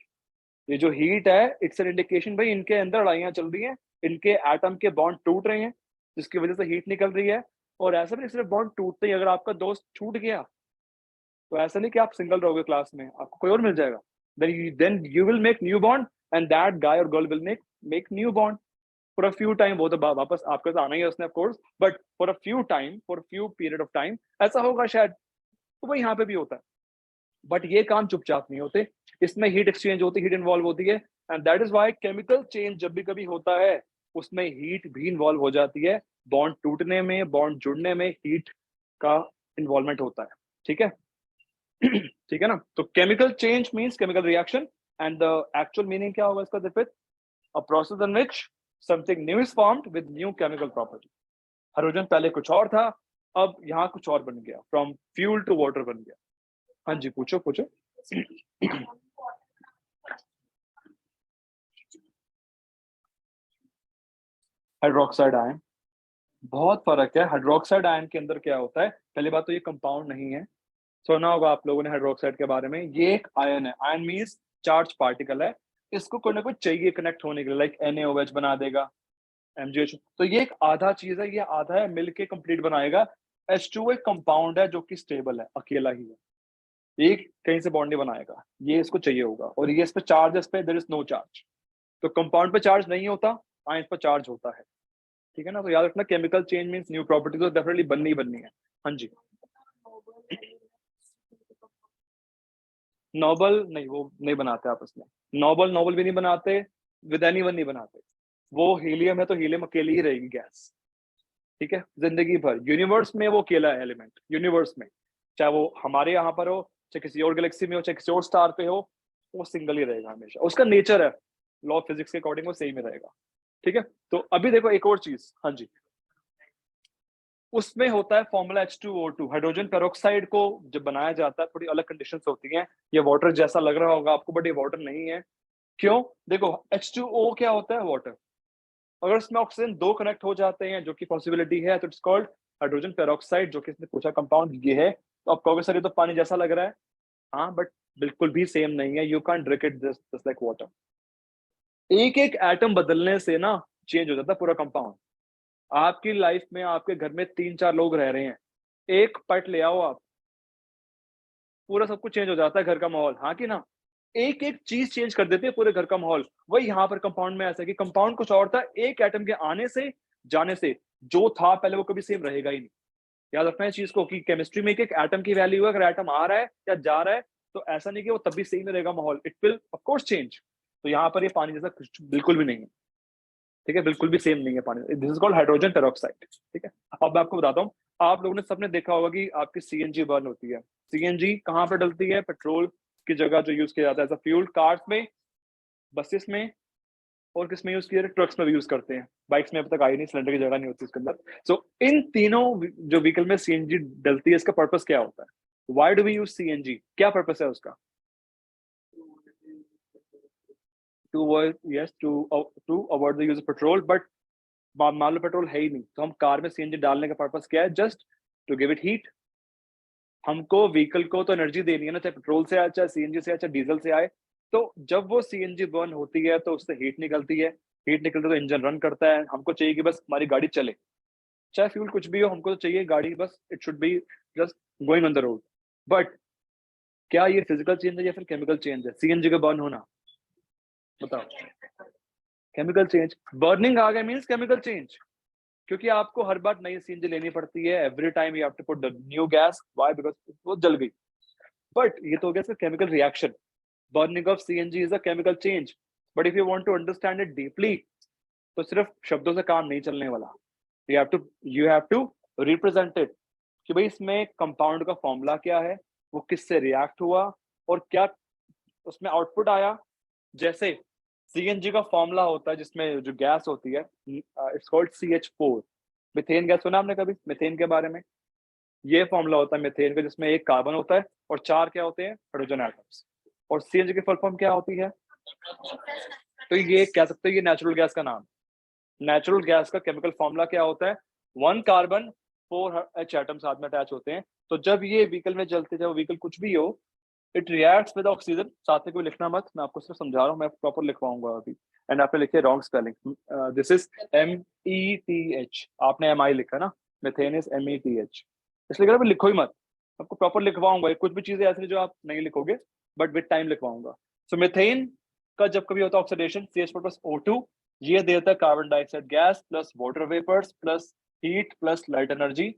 ये जो हीट है, इट्स एन इंडिकेशन भाई इनके अंदर लड़ाइयाँ चल रही हैं, इनके एटम के बॉन्ड टूट रहे हैं, जिसकी वजह से हीट निकल रही है. और ऐसा भी सिर्फ बॉन्ड टूटते ही अगर आपका दोस्त छूट गया, तो ऐसा नहीं कि आप सिंगल रहोगे क्लास में, आपको कोई और मिल जाएगा. then you will make new bond and that guy or girl will make new bond for a few time. वो तो वापस आपके साथ आना ही है उसने, of course, but for a few time, for a few period of time ऐसा होगा शायद. तो वही यहाँ पे भी होता है. बट ये काम चुपचाप नहीं होते, इसमें हीट एक्सचेंज होती है, हीट इन्वॉल्व होती है. And that is why chemical change जब भी कभी होता है, उसमें हीट भी इन्वॉल्व हो जाती है. बॉन्ड टूटने में, बॉन्ड जुड़ने में हीट का इन्वॉल्वमेंट होता है. ठीक है. ठीक है ना. तो chemical change means chemical reaction. And the actual meaning क्या होगा इसका? Dipit, a process in which something new is formed with new chemical property. Hydrogen पहले कुछ और था, अब यहाँ कुछ और बन गया. फ्रॉम फ्यूल टू वाटर बन गया. हाँ जी, पूछो पूछो. हाइड्रोक्साइड आयन, बहुत फर्क है. हाइड्रोक्साइड आयन के अंदर क्या होता है? पहली बात तो ये कंपाउंड नहीं है. सुना होगा आप लोगों ने हाइड्रोक्साइड के बारे में. ये एक आयन है. आयन मींस चार्ज पार्टिकल है. इसको कोई ना कोई चाहिए कनेक्ट होने के लिए, लाइक NaOH बना देगा, MgH. तो ये एक आधा चीज है, ये आधा है, मिलके कंप्लीट बनाएगा. H2 एक कंपाउंड है जो कि स्टेबल है, अकेला ही है, एक कहीं से बॉन्ड नहीं बनाएगा. ये इसको चाहिए होगा. और ये इस पे चार्ज, इस पे देयर इज नो चार्ज. तो कंपाउंड पे चार्ज नहीं होता, आयन पे चार्ज होता है. ठीक है ना. तो याद रखना, chemical change means new property, तो डेफिनेटली बननी ही बननी है. हाँ जी. नोबल नहीं, वो नहीं बनाते आपस में. नोबल भी नहीं बनाते, विद एनीवन नहीं बनाते. वो हीलियम है तो हीलियम अकेली ही रहेगी गैस. ठीक है. जिंदगी भर यूनिवर्स में वो अकेला है एलिमेंट. यूनिवर्स में, चाहे वो हमारे यहाँ पर हो, चाहे किसी और गैलेक्सी में हो, चाहे किसी और स्टार पे हो, वो सिंगल ही रहेगा हमेशा. उसका नेचर है, लॉ ऑफ फिजिक्स के अकॉर्डिंग वो सेम ही रहेगा. ठीक है. तो अभी देखो एक और चीज. हाँ जी. उसमें होता है फॉर्मूला H2O2. हाइड्रोजन पेरोक्साइड को जब बनाया जाता है, थोड़ी अलग कंडीशंस होती हैं. ये वाटर जैसा लग रहा होगा आपको, बट ये वाटर नहीं है. क्यों? देखो, H2O क्या होता है? वाटर. अगर इसमें ऑक्सीजन 2 कनेक्ट हो जाते हैं, जो कि पॉसिबिलिटी है, तो इट्स कॉल्ड हाइड्रोजन पेरोक्साइड, जो कि इसने पूछा कंपाउंड ये है। तो आप कहोगे सर ये तो पानी जैसा लग रहा है। हाँ, बट बिल्कुल भी सेम नहीं है। You can drink it just like water. एक एक एटम बदलने से ना चेंज हो जाता है पूरा कंपाउंड। आपकी लाइफ में आपके घर में 3-4 लोग रह रहे हैं, एक पेट ले आओ आप, पूरा सब कुछ चेंज हो जाता है घर का माहौल, हाँ कि ना? एक एक चीज चेंज कर देती है पूरे घर का माहौल। वही यहाँ पर कंपाउंड में ऐसा है कि कंपाउंड कुछ और था, एक एटम के आने से जाने से जो था पहले वो कभी सेम रहेगा ही नहीं। याद रखना है इस चीज को कि केमिस्ट्री में एक एटम की वैल्यू है, अगर एटम आ रहा है या जा रहा है तो ऐसा नहीं कि वो तब भी सेम रहेगा माहौल, it will of course change. तो यहाँ पर ये पानी जैसा कुछ बिल्कुल भी नहीं है, ठीक है, बिल्कुल भी सेम नहीं है पानी। This is called hydrogen peroxide, ठीक है। अब मैं आपको बताता हूँ, आप लोगों ने सबने देखा होगा कि आपकी सीएनजी बर्न होती है। सीएनजी कहाँ पर डलती है? पेट्रोल की जगह जो यूज किया जाता है एज अ फ्यूल, कार्स में, बसेस में, और किस में यूज किया जाता है? ट्रक्स में भी यूज करते हैं। बाइक्स में अब तक आई नहीं, सिलेंडर की जगह नहीं होती इसके अंदर। सो इन तीनों जो व्हीकल में सीएनजी डलती है, इसका पर्पस क्या होता है? Why do we use CNG? क्या पर्पस है उसका? To yes, to avoid the use of petrol. But मान लो पेट्रोल है ही नहीं, तो हम कार में सीएनजी डालने का पर्पस क्या है? Just to give it heat. हमको व्हीकल को तो एनर्जी देनी है ना, चाहे पेट्रोल से आए, चाहे सीएनजी से आए, चाहे डीजल से आए। तो जब वो सीएनजी बर्न होती है तो उससे हीट निकलती है, हीट निकलती है तो इंजन रन करता है। हमको चाहिए कि बस हमारी गाड़ी चले, चाहे फ्यूल कुछ भी हो, हमको तो चाहिए गाड़ी बस it should be just going on the road. But क्या ये फिजिकल चेंज है या फिर केमिकल चेंज है सीएनजी का बर्न होना? बताओ। Chemical change. बर्निंग आ गया मीन्स केमिकल चेंज, क्योंकि आपको हर बार नई सीएनजी लेनी पड़ती है। Every time you have to put the new gas, why? Because वो जल गई। बट ये तो हो गया इसका chemical reaction. Burning of CNG is a chemical change. But if you want to understand it deeply, तो सिर्फ शब्दों से काम नहीं चलने वाला। You have to represent it कि भाई इसमें कंपाउंड का फॉर्मूला क्या है, वो किससे रिएक्ट हुआ, और क्या उसमें आउटपुट आया। जैसे सीएनजी का फॉर्मूला होता है जिसमें जो गैस होती है, it's called CH4। Methane gas सुना आपने कभी मिथेन के बारे में? ये फॉर्मूला होता है मिथेन का, जिसमें एक कार्बन होता है और 4 क्या होते हैं? Hydrogen atoms. और सीएनजी की फुल फॉर्म क्या होती है? तो ये कह सकते हो ये नेचुरल गैस का नाम। नेचुरल गैस का केमिकल फॉर्मूला क्या होता है? 1 कार्बन 4 H एटम साथ में अटैच होते हैं। तो जब ये व्हीकल में चलते, जब व्हीकल कुछ भी हो, इट रिएक्ट्स विद ऑक्सीजन। साथ में कोई लिखना मत, मैं आपको सिर्फ समझा रहा हूँ, मैं प्रॉपर लिखवाऊंगा अभी। एंड आपने लिखे wrong spelling, this is METH, आपने MI लिखा ना, मिथेन इज METH, इसलिए कह लिखो ही मत। आपको प्रॉपर लिखवाऊंगा, कुछ भी चीजें ऐसी जो आप नहीं लिखोगे, बट विद टाइम लिखवाऊंगा। सो मिथेन का जब कभी होता है ऑक्सीडेशन, CH4 प्लस O2, ये देता है carbon dioxide gas plus water vapours plus heat plus light energy.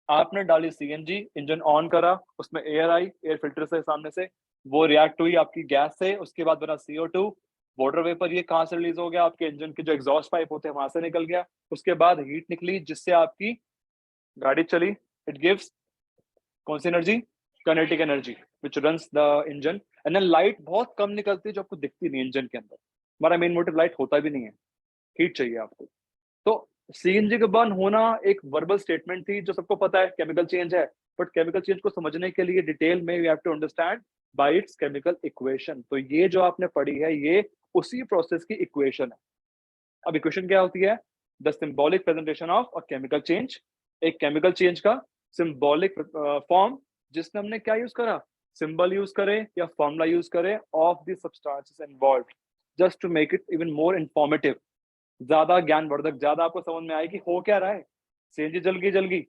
आपने डाली सीएनजी, इंजन ऑन करा, उसमें एयर आई, एयर फिल्टर से सामने से, वो रिएक्ट हुई आपकी गैस से, उसके बाद बना CO2, वाटर वेपर। ये कहाँ से रिलीज हो गया? आपके इंजन के जो एग्जॉस्ट पाइप होते हैं वहां से निकल गया। उसके बाद हीट निकली जिससे आपकी गाड़ी चली। इट गिव्स कौन सी energy? Kinetic energy which runs the engine. And then light बहुत कम निकलती है जो आपको दिखती नहीं इंजन के अंदर। हमारा मेन मोटिव लाइट होता भी नहीं है, हीट चाहिए आपको। तो सीएनजी का बर्न होना एक वर्बल स्टेटमेंट थी जो सबको पता है केमिकल चेंज है। बट केमिकल चेंज को समझने के लिए डिटेल में you have to understand by its chemical equation. तो ये जो आपने पढ़ी है ये उसी प्रोसेस की इक्वेशन है। अब इक्वेशन क्या होती है? The symbolic presentation of a chemical change. एक केमिकल चेंज का सिंबॉलिक फॉर्म, जिसमें हमने क्या यूज करा? सिंबल यूज करे या फॉर्मूला यूज करे of the substances involved, just to make it even more informative, ज्यादा ज्ञानवर्धक, ज्यादा आपको समझ में आए कि हो क्या रहा है। सीएनजी जल गई,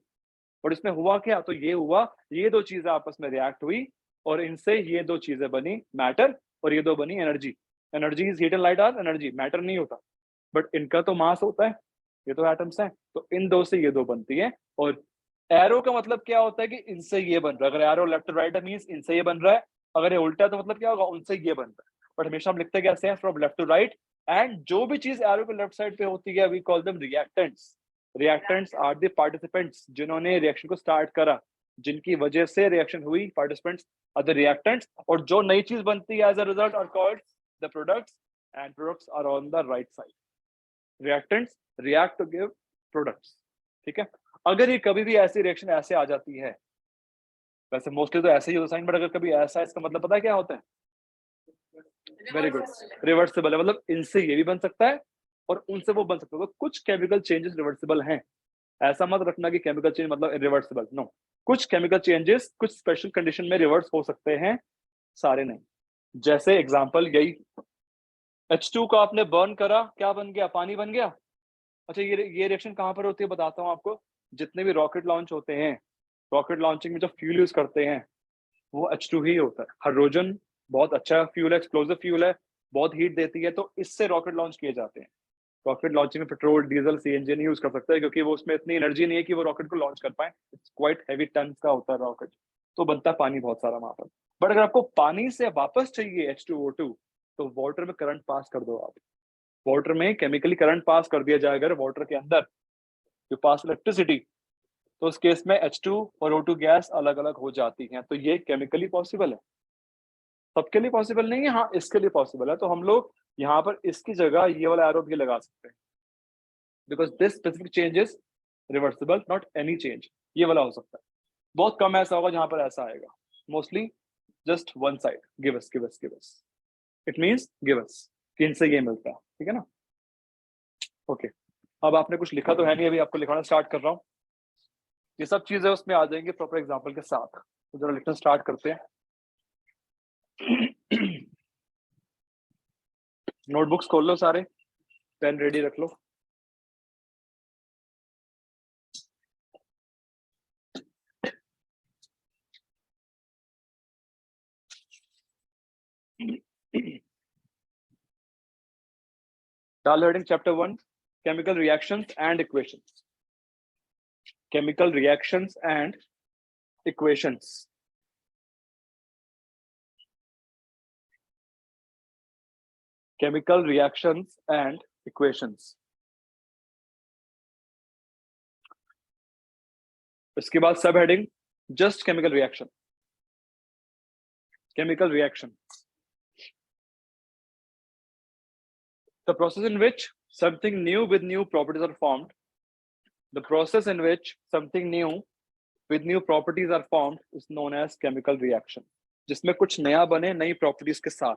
और इसमें हुआ क्या? तो ये हुआ, ये दो चीजें आपस में रिएक्ट हुई और इनसे ये दो चीजें बनी, मैटर, और ये दो बनी energy. Energy is heat and light are energy, matter नहीं होता, बट इनका तो मास होता है, ये तो एटम्स हैं, तो इन दो से ये दो बनती है। और एरो का मतलब क्या होता है कि इनसे ये बन रहा है। अगर एरो लेफ्ट टू राइट है मींस इनसे ये बन रहा है, अगर ये उल्टा है तो मतलब क्या होगा? उनसे ये बन रहा है। बट हमेशा हम लिखते कैसे हैं? From left to right. And जो भी चीज एरो के लेफ्ट साइड पे होती है we call them reactants. Reactants are the participants जिन्होंने रिएक्शन को स्टार्ट करा, जिनकी वजह से रिएक्शन हुई, पार्टिसिपेंट्स आर द रिएक्टेंट्स। और जो नई चीज बनती है as a result are called the products, and products are on the right side. Reactants react to give products, ठीक है। अगर ये कभी भी ऐसी रिएक्शन ऐसे आ जाती है, वैसे मोस्टली तो ऐसे ही होता है साइन, बट अगर कभी ऐसा है, इसका मतलब पता है क्या होता है? वेरी गुड, रिवर्सिबल है। मतलब इनसे ये भी बन सकता है और उनसे वो बन सकते हैं। तो कुछ केमिकल चेंजेस रिवर्सिबल हैं, ऐसा मत रखना कि केमिकल चेंज मतलब इरिवर्सिबल, नो। कुछ केमिकल चेंजेस कुछ स्पेशल कंडीशन में रिवर्स हो सकते हैं, सारे नहीं। जैसे एग्जांपल यही, H2 को आपने बर्न करा, क्या बन गया? पानी बन गया। अच्छा, ये रिएक्शन कहाँ पर होती है बताता हूँ आपको। जितने भी रॉकेट लॉन्च होते हैं, रॉकेट लॉन्चिंग में जो फ्यूल यूज करते हैं वो H2 ही होता है। हाइड्रोजन बहुत अच्छा फ्यूल है, एक्सप्लोसिव फ्यूल है, बहुत हीट देती है, तो इससे रॉकेट लॉन्च किए जाते हैं। रॉकेट लॉन्चिंग में पेट्रोल, डीजल, सीएनजी नहीं यूज कर सकते हैं, क्योंकि वो उसमें इतनी एनर्जी नहीं है कि वो रॉकेट को लॉन्च कर पाए। इट्स क्वाइट हैवी टन का होता है रॉकेट, तो बनता है पानी बहुत सारा वहां पर। बट अगर आपको पानी से वापस चाहिए H2O2, तो वाटर में करंट पास कर दो आप। वाटर में केमिकली करंट पास कर दिया जाए अगर वाटर के अंदर, जो पास इलेक्ट्रिसिटी, तो उस केस में H2 और O2 गैस अलग अलग हो जाती हैं। तो ये केमिकली पॉसिबल है, सबके लिए पॉसिबल नहीं है, हाँ इसके लिए पॉसिबल है। तो हम लोग यहाँ पर इसकी जगह ये वाला एरो भी लगा सकते हैं, because this specific change is reversible, not any change. ये वाला हो सकता है, बहुत कम ऐसा होगा जहां पर ऐसा आएगा, mostly just one side, give us give us give us, it means give us, कि इनसे ये मिलता है, ठीक है ना। ओके, अब आपने कुछ लिखा तो है नहीं, अभी आपको लिखाना स्टार्ट कर रहा हूँ। ये सब चीजें उसमें आ जाएंगे प्रॉपर एग्जाम्पल के साथ। तो जरा लिखना स्टार्ट करते हैं। नोटबुक्स खोल लो सारे, पेन रेडी रख लो। डाल heading chapter 1, chemical reactions and equations. Chemical reactions and equations. chemical reactions and equations। इसके बाद सब heading just chemical reaction. Chemical reaction, the process in which something new with new properties are formed, the process in which something new with new properties are formed is known as chemical reaction। जिसमें कुछ नया बने नई properties के साथ।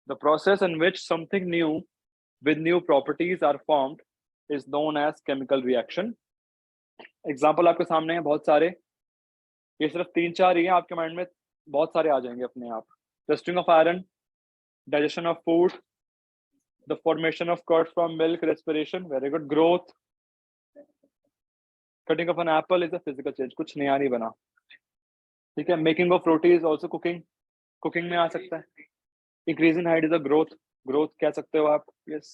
the process in which something new with new properties are formed is known as chemical reaction। Example आपके सामने है बहुत सारे, ये सिर्फ 3-4 ही हैं, आपके माइंड में बहुत सारे आ जाएंगे अपने आप। Rusting of iron, digestion of food, the formation of curd from milk, respiration, very good, growth, cutting of an apple is a physical change, कुछ नया नहीं बना, ठीक है। making of roti is also cooking, cooking में आ सकता है। increase in height is a growth, growth कह सकते हो आप, yes।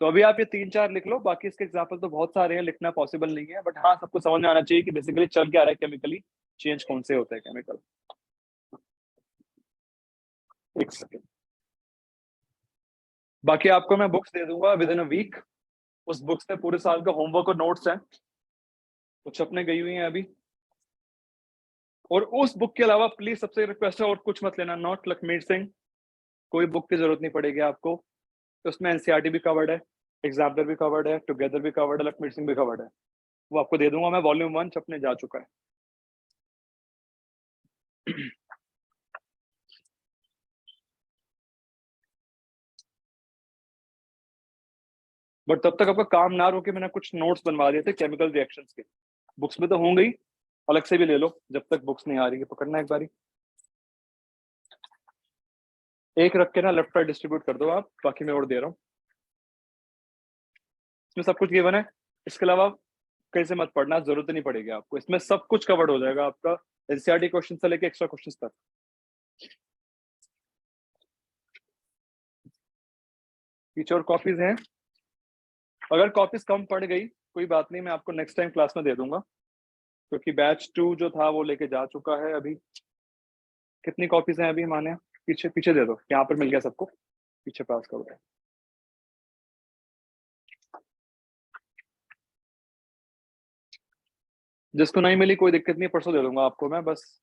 तो अभी आप ये 3-4 लिख लो, बाकी इसके एग्जाम्पल तो बहुत सारे हैं, लिखना पॉसिबल नहीं है, बट हाँ सबको समझ में आना चाहिए कि बेसिकली चल क्या रहा है, केमिकली चेंज कौन से होते हैं केमिकल। एक सेकेंड, बाकी आपको मैं बुक्स दे दूंगा विद इन अ वीक। उस बुक्स में पूरे साल का होमवर्क और नोट्स हैं, कुछ अपने गई हुई हैं अभी। और उस बुक के अलावा प्लीज सबसे रिक्वेस्ट है और कुछ मत लेना, नॉट लखमीर सिंह, कोई बुक की जरूरत नहीं पड़ेगी आपको। तो उसमें एनसीईआरटी भी कवर्ड है, एग्जाम्पलर भी कवर्ड है, टुगेदर भी कवर्ड है, लखमीर सिंह भी कवर्ड है। वो आपको दे दूंगा मैं, वॉल्यूम 1 छपने जा चुका है। बट तब तक आपका काम ना रोके, मैंने कुछ नोट्स बनवा दिए थे केमिकल रिएक्शंस के, बुक्स में तो होंगे ही, अलग से भी ले लो जब तक बुक्स नहीं आ रही है। पकड़ना एक बारी, एक रख के ना लेफ्ट राइट डिस्ट्रीब्यूट कर दो आप, बाकी मैं और दे रहा हूँ। इसमें सब कुछ गिवन है, इसके अलावा कहीं से मत पढ़ना, जरूरत नहीं पड़ेगी आपको, इसमें सब कुछ कवर्ड हो जाएगा आपका, एनसीईआरटी क्वेश्चन से लेके एक्स्ट्रा क्वेश्चन तक। पीछे और कॉपीज हैं, अगर कॉपीज कम पड़ गई कोई बात नहीं, मैं आपको नेक्स्ट टाइम क्लास में दे दूंगा, क्योंकि बैच 2 जो था वो लेके जा चुका है अभी। कितनी कॉपीज हैं अभी माने? पीछे पीछे दे दो, यहाँ पर मिल गया सबको, पीछे पास करो। जिसको नहीं मिली कोई दिक्कत नहीं, परसों दे दूंगा आपको मैं, बस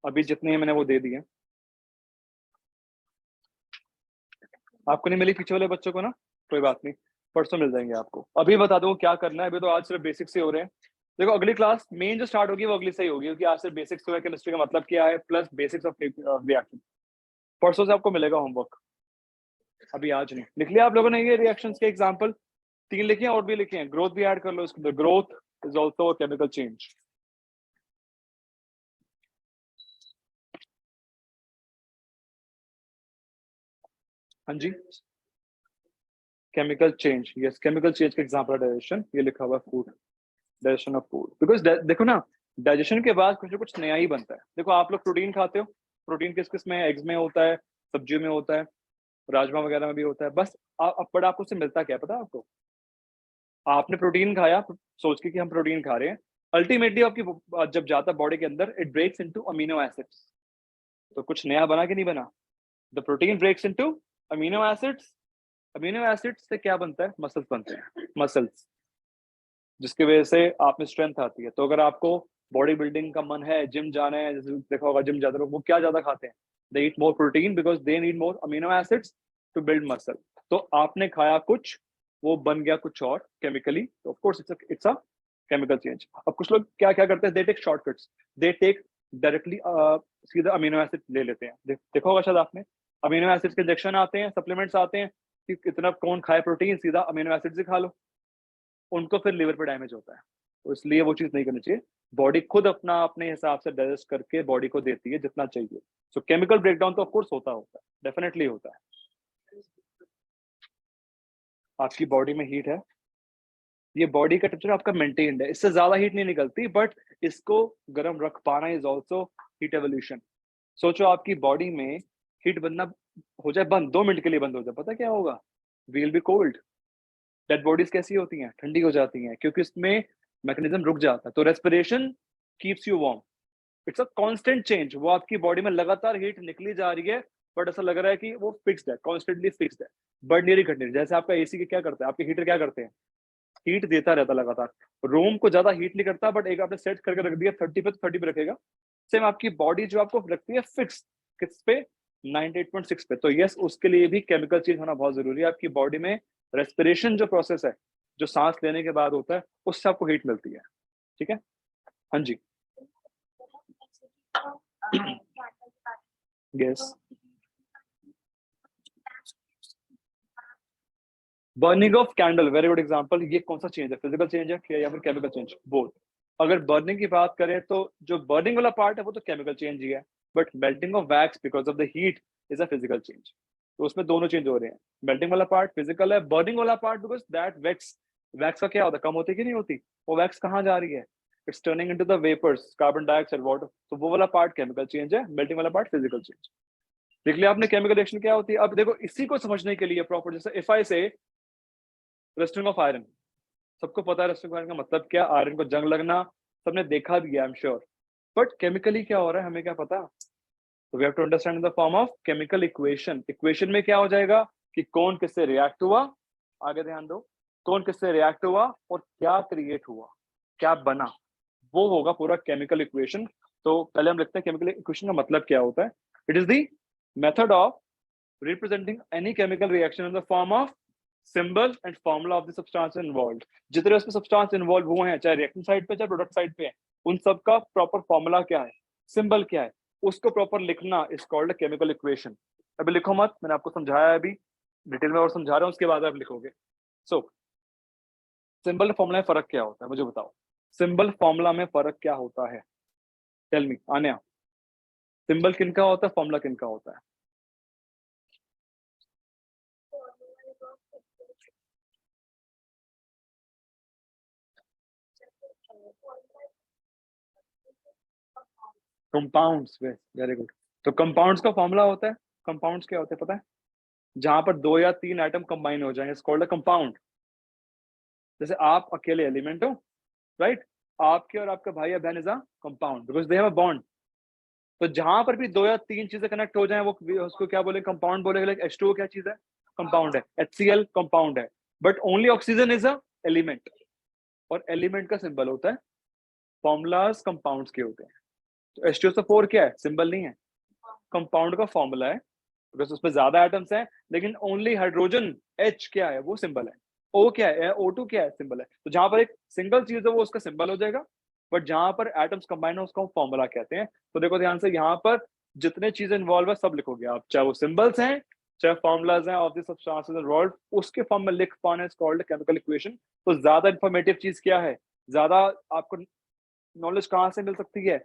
अभी जितनी है मैंने वो दे दी है। आपको नहीं मिली पीछे वाले बच्चों को ना, कोई बात नहीं, परसों मिल जाएंगे आपको। अभी बता दो क्या करना है, अभी तो आज सिर्फ बेसिक्स ही हो रहे हैं। देखो अगली क्लास मेन जो स्टार्ट होगी वो अगली से ही होगी, क्योंकि आज सिर्फ बेसिक्स हुआ है, केमिस्ट्री का मतलब क्या है, प्लस बेसिक्स ऑफ रिएक्शन। परसों से आपको मिलेगा होमवर्क। अभी आज नहीं लिख लिया आप लोगों ने ये रिएक्शंस के एग्जांपल 3 लिखे हैं और भी लिखे हैं, ग्रोथ भी ऐड कर लो इसके अंदर, growth is also a chemical change. हाँ जी, chemical change, yes chemical change का एग्जांपल डाइजेशन, ये लिखा हुआ food, digestion of food, because देखो ना डाइजेशन के बाद कुछ ना कुछ नया ही बनता है। देखो आप लोग प्रोटीन खाते हो, प्रोटीन किस किस में, एग्स में होता है, सब्जियों में होता है, राजमा वगैरह में भी होता है, बस अब बड़ा आपको उससे मिलता क्या है पता है आपको? आपने प्रोटीन खाया सोच के कि हम प्रोटीन खा रहे हैं, अल्टीमेटली आपकी जब जाता है बॉडी के अंदर it breaks into amino acids, तो कुछ नया बना कि नहीं बना? The protein breaks into amino acids, amino acids से क्या बनता है? मसल्स बनते हैं, मसल्स, जिसकी वजह से आप में स्ट्रेंथ आती है। तो अगर आपको बॉडी बिल्डिंग का मन है, जिम जाना है, जैसे देखा होगा जिम जाते लोग वो क्या ज्यादा खाते हैं, they eat more protein because they need more amino acids to build muscle. तो आपने खाया कुछ, वो बन गया कुछ और केमिकली, तो of course it's a chemical change. अब कुछ लोग क्या क्या करते हैं, they take shortcuts, they take directly सीधा अमीनो एसिड ले लेते हैं। देखा होगा शायद आपने, अमीनो एसिड्स के इंजेक्शन आते हैं, सप्लीमेंट्स आते हैं कि कितना कौन खाए प्रोटीन, सीधा अमीनो एसिड्स ही खा लो, उनको फिर लिवर पे डैमेज होता है। तो इसलिए वो चीज नहीं करनी चाहिए, बॉडी खुद अपना अपने हिसाब से डाइजेस्ट करके बॉडी को देती है जितना चाहिए। सो केमिकल ब्रेकडाउन तो ऑफकोर्स होता है, डेफिनेटली होता है। आपकी बॉडी में हीट है, ये बॉडी का टेम्परेचर आपका मेंटेन्ड है, इससे ज्यादा हीट नहीं निकलती, बट इसको गर्म रख पाना इज ऑल्सो हीट एवोल्यूशन। सोचो आपकी बॉडी में हीट बनना हो जाए बंद, 2 मिनट के लिए बंद हो जाए, पता क्या होगा? We'll be cold. Dead bodies कैसी होती हैं? ठंडी हो जाती हैं, क्योंकि इसमें मैकेनिज्म रुक जाता है। तो respiration keeps you warm, it's a constant change, वो आपकी बॉडी में लगातार हीट निकली जा रही है, बट ऐसा लग रहा है कि वो फिक्स्ड है, कॉन्स्टेंटली फिक्स्ड है, बढ़ नहीं रही घट नहीं रही। जैसे आपका एसी के क्या करता है, आपके हीटर क्या करते हैं, हीट देता रहता है लगातार, रूम को ज्यादा हीट नहीं करता, बट एक आपने सेट करके रख दिया 30 पे, तो 30 पे रखेगा। सेम आपकी बॉडी जो आपको रखती है फिक्स, किस पे? 98.6 पे। तो यस, उसके लिए भी केमिकल चेंज होना बहुत जरूरी है। आपकी बॉडी में रेस्पिरेशन जो प्रोसेस है, जो सांस लेने के बाद होता है, उससे आपको हीट मिलती है। ठीक है, हाँ जी, yes. Burning of candle, very good example. ये कौन सा चेंज है, फिजिकल चेंज है या फिर केमिकल चेंज? बोथ। अगर बर्निंग की बात करें तो जो बर्निंग वाला पार्ट है वो तो केमिकल चेंज ही है, but melting of wax because of the heat is a physical change. तो उसमें दोनों चेंज हो रहे हैं, मेल्टिंग वाला पार्ट फिजिकल है, बर्निंग वाला part because that wax, wax का क्या होता है, कम होती कि नहीं होती? वो वैक्स कहाँ जा रही है? It's turning into the vapours, carbon dioxide, water. तो वो वाला पार्ट केमिकल चेंज है, मेल्टिंग वाला पार्ट फिजिकल चेंज। देख लिया आपने केमिकल रिएक्शन क्या होती है। अब देखो इसी को समझने के लिए प्रॉपर, जैसे इफ आई से रस्टिंग ऑफ आयरन, सबको पता है रस्टिंग ऑफ आयरन का मतलब क्या, आयरन को जंग लगना, सबने देखा भी है I am sure, but chemically क्या हो रहा है हमें क्या पता? तो we have to understand in the form of chemical equation. Equation में क्या हो जाएगा कि कौन किससे रिएक्ट हुआ, आगे ध्यान दो, कौन किससे रिएक्ट हुआ और क्या क्रिएट हुआ, क्या बना, वो होगा पूरा केमिकल इक्वेशन। तो पहले हम लिखते हैं केमिकल इक्वेशन का मतलब क्या होता है। It is the method of representing any chemical reaction in the form of symbol and formula of the substance involved। जितने उसमें सब्सटेंस इन्वॉल्व हुए हैं, चाहे रिएक्शन साइड पे चाहे प्रोडक्ट साइड पे है, उन सब का प्रॉपर फॉर्मूला क्या है, सिंबल क्या है, उसको प्रॉपर लिखना इज कॉल्ड केमिकल इक्वेशन। अभी लिखो मत, मैंने आपको समझाया है, अभी डिटेल में और समझा रहा हूँ, उसके बाद आप लिखोगे। सो सिंबल फॉर्मूला में फर्क क्या होता है, मुझे बताओ, सिंबल फॉर्मूला में फर्क क्या होता है? टेल मी आन्या, सिंबल किनका होता है, फॉर्मूला किनका होता है? Compounds, very good. तो कंपाउंड्स का फॉर्मूला होता है, कंपाउंड्स क्या होते हैं पता है? जहां पर 2 या 3 एटम कंबाइन हो जाएंगे, कॉल्ड अ कंपाउंड। जैसे आप अकेले एलिमेंट हो, राइट, आपके और आपका भाई या बहन is a compound because they have a bond. तो जहां पर भी 2 या 3 चीजें कनेक्ट हो जाए, वो उसको क्या बोले, कंपाउंड बोलेंगे। लाइक H2O क्या चीज है, कंपाउंड है, HCl कंपाउंड है, but only oxygen is a element, और एलिमेंट का सिंबल होता है, फॉर्मूलाज कंपाउंड्स के होते हैं। तो H2SO4 क्या है, सिंबल नहीं है, कंपाउंड का फॉर्मूला है, बिकॉज उसमें ज्यादा एटम्स हैं, लेकिन ओनली हाइड्रोजन H क्या है, वो सिंबल है। O क्या है, O2 क्या है, सिंबल है। तो जहां पर एक सिंगल चीज है वो उसका सिंबल हो जाएगा, बट जहां पर एटम्स कंबाइन है उसको हम फॉर्मूला कहते हैं। तो देखो ध्यान से, यहाँ पर जितने चीजें इन्वॉल्व है सब लिखोगे आप, चाहे वो सिंबल्स हैं चाहे फॉर्मुलाज हैं ऑफ द सब्सटेंसेस इन्वॉल्व्ड, उसके फॉर्म में लिख पाना इज कॉल्ड केमिकल इक्वेशन। तो ज्यादा इंफॉर्मेटिव चीज क्या है, ज्यादा आपको नॉलेज कहाँ से मिल सकती है,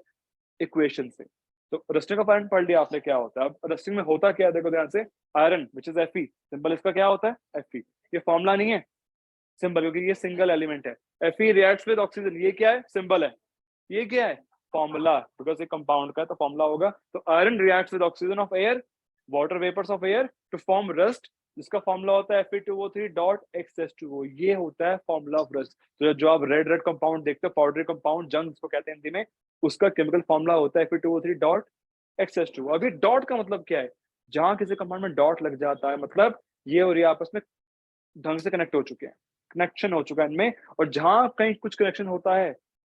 इक्वेशन से। तो रस्टिंग का पॉइंट पढ़ लिया आपने क्या होता है। अब रस्टिंग में होता क्या है, देखो ध्यान से, iron which is Fe, symbol इसका क्या होता है Fe। ये फॉर्मुला नहीं है सिंबल, क्योंकि ये सिंगल एलिमेंट है। Fe रिएक्ट्स विद ऑक्सीजन, ये क्या है, सिंबल है। ये क्या है, फॉर्मूला, बिकॉज ये कंपाउंड का है तो फॉर्मूला होगा। तो iron reacts with oxygen of air, water vapours of air to form rust, जिसका फॉर्मूला होता है Fe2O3.X2O। ये होता है फॉर्मूला ऑफ रस्ट। तो जो आप रेड रेड कंपाउंड देखते हो, पाउडरी कंपाउंड, जंग जिसको कहते हैं हिंदी में, उसका केमिकल फॉर्मूला होता है Fe2O3.X2O। अभी डॉट का मतलब क्या है, जहां किसी कंपाउंड में डॉट लग जाता है मतलब ये और ये आपस में ढंग से कनेक्ट हो चुके हैं, कनेक्शन हो चुका है इनमें। और जहां कहीं कुछ कनेक्शन होता है